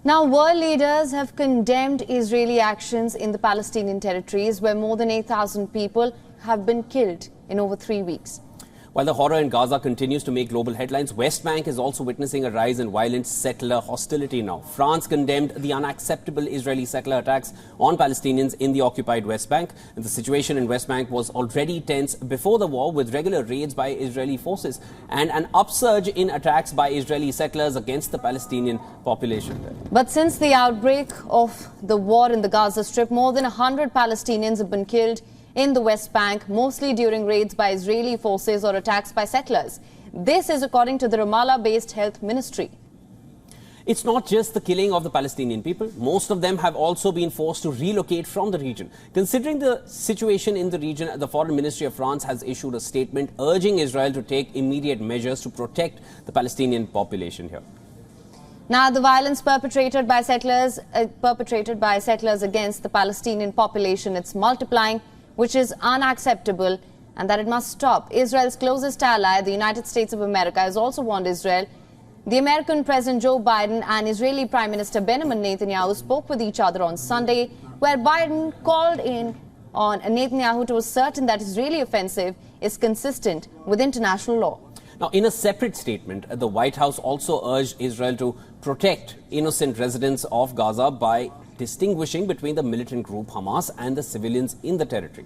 Now, world leaders have condemned Israeli actions in the Palestinian territories, where more than 8,000 people have been killed in over 3 weeks. While the horror in Gaza continues to make global headlines, West Bank is also witnessing a rise in violent settler hostility now. France condemned the unacceptable Israeli settler attacks on Palestinians in the occupied West Bank. And the situation in West Bank was already tense before the war, with regular raids by Israeli forces and an upsurge in attacks by Israeli settlers against the Palestinian population there. But since the outbreak of the war in the Gaza Strip, more than 100 Palestinians have been killed in the West Bank, mostly during raids by Israeli forces or attacks by settlers. This is according to the Ramallah-based health ministry. It's not just the killing of the Palestinian people. Most of them have also been forced to relocate from the region. Considering the situation in the region, the Foreign Ministry of France has issued a statement urging Israel to take immediate measures to protect the Palestinian population here. Now, the violence perpetrated by settlers against the Palestinian population, it's multiplying, which is unacceptable, and that it must stop. Israel's closest ally, the United States of America, has also warned Israel. The American President Joe Biden and Israeli Prime Minister Benjamin Netanyahu spoke with each other on Sunday, where Biden called in on Netanyahu to ascertain that Israeli offensive is consistent with international law. Now, in a separate statement, the White House also urged Israel to protect innocent residents of Gaza by distinguishing between the militant group Hamas and the civilians in the territory.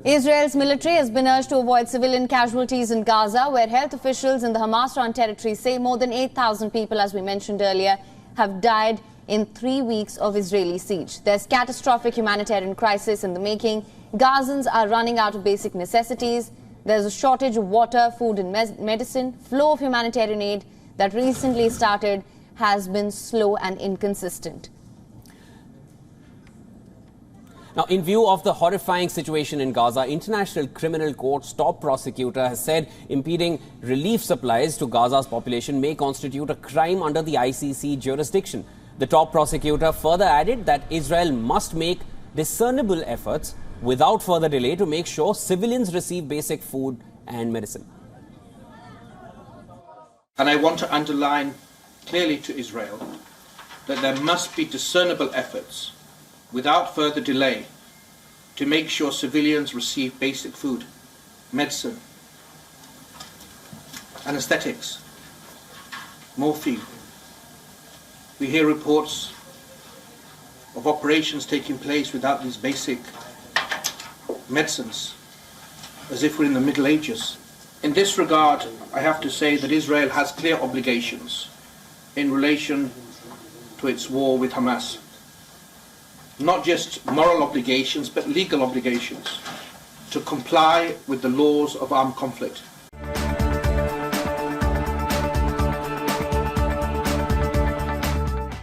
Israel's military has been urged to avoid civilian casualties in Gaza, where health officials in the Hamas-run territory say more than 8,000 people, as we mentioned earlier, have died in 3 weeks of Israeli siege. There's catastrophic humanitarian crisis in the making. Gazans are running out of basic necessities. There's a shortage of water, food and medicine. Flow of humanitarian aid that recently started has been slow and inconsistent. Now, in view of the horrifying situation in Gaza, International Criminal Court's top prosecutor has said impeding relief supplies to Gaza's population may constitute a crime under the ICC jurisdiction. The top prosecutor further added that Israel must make discernible efforts without further delay to make sure civilians receive basic food and medicine. And I want to underline clearly to Israel that there must be discernible efforts without further delay to make sure civilians receive basic food, medicine, anesthetics, morphine. We hear reports of operations taking place without these basic medicines, as if we're in the Middle Ages. In this regard, I have to say that Israel has clear obligations in relation to its war with Hamas. Not just moral obligations, but legal obligations to comply with the laws of armed conflict.